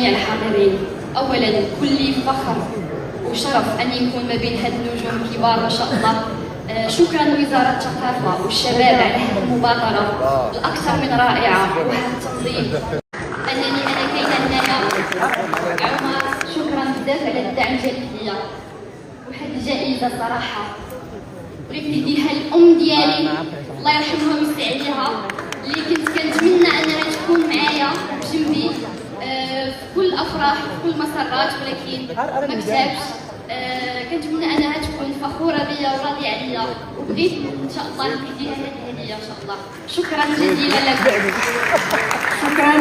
جميع الحاضرين، أولا كل فخر وشرف أن يكون ما بين هاد النجوم الكبار ما شاء الله. شكرا لوزارة الثقافة والشباب على هذه المبادرة الأكثر من رائعة وهذا التنظيم. أنا كاينة هنايا عمر، شكرا بزاف على الدعم ديالك ليا وهذه الجائزة صراحة. بغيت نديها للأم ديالي الله يرحمها ويسع عليها، اللي كنت كنتمنى أنها تكون معايا بجنبي في كل الأفراح في كل المسارات، ولكن ما كتبش. كنتمنى انها تكون فخوره بيا وراضيه عليا، وبغيت ان شاء الله نديها هذه الهديه ان شاء الله. شكرا جزيلا لكم. شكرا.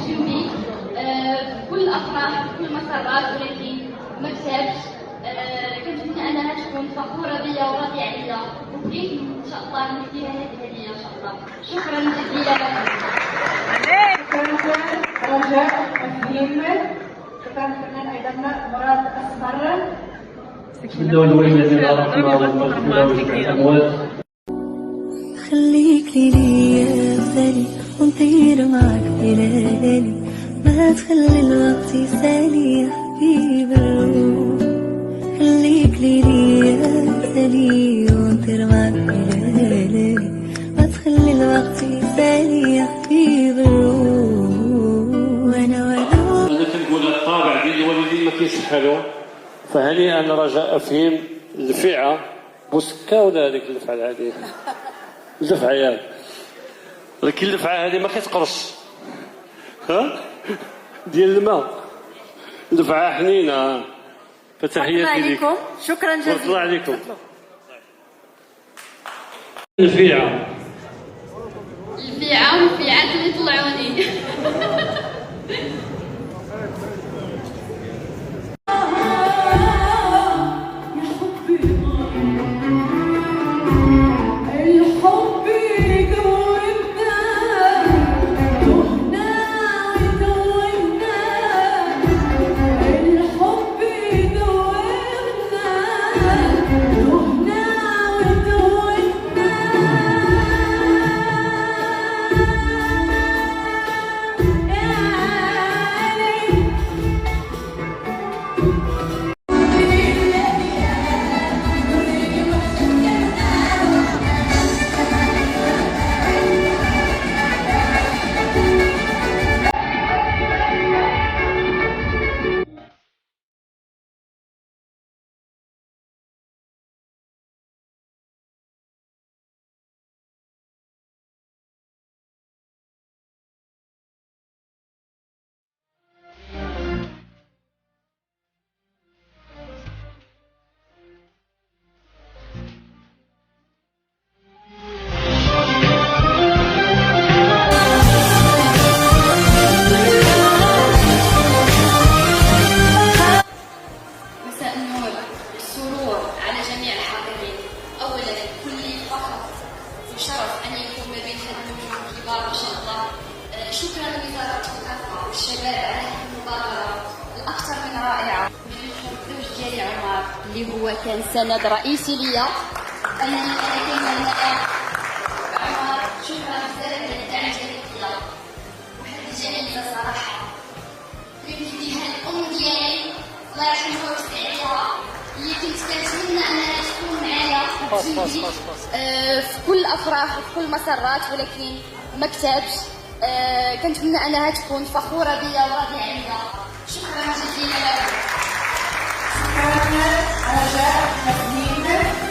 جنبي في كل الافراح في كل المسارات، ولكن ما كتبش. كنتمنى انها تكون فخوره بيا وراضيه عليا، وبغيت ان شاء الله نديها هذه الهديه ان شاء الله. شكرا جزيلا لكم. شكرا رجاء تقديم. شكرا الفنان ايضا مراد اصفر. بسم الله الذي لا رحمه والمغفره وجميع الاموات. خليك لي غزالي ونطير معك في ليالي، ما تخلي الوقت يسالي يا حبيب الروح. خليك لي غزالي ونطير معك في ليالي، ما تخلي الوقت يسالي يا حبيب الروح. انا كنقول الطابع ديال الوالدين ما كيسحلو، فهنيئا رجاء افهم الدفيعه بوسكه ولا هذيك الدفعه العاديه الدفعه ياك، ولكن الدفعه هذه ما كتقرص ها ديال الماء، دفعه حنينه. فتحياتي لكم. شكرا جزيلا. الله عليكم. الفيعه والفيعات اللي طلعوني. شرف أن يكون ما بين هذه النجوم الكبار ما شاء الله. شكرا لوزارة الثقافة والشباب على هذه المبادرة الأكثر من رائعة. الزوج ديالي عمر اللي هو كان سند رئيسي ليا. أنا كاينة هنايا عمر، شكرا بزاف على الدعم ديالك ليا وهذه الجائزة صراحة. بغيت نديها للأم ديالي الله يرحمها ويسع عليها، اللي كنت كنتمنى أنها تكون معايا في كل الافراح وفي كل المسارات، ولكن ما كتبش. كنتمنى انها تكون فخوره بيا وراضيه عليا. شكرا جزيلا لكم. شكرا رجاء تقديم.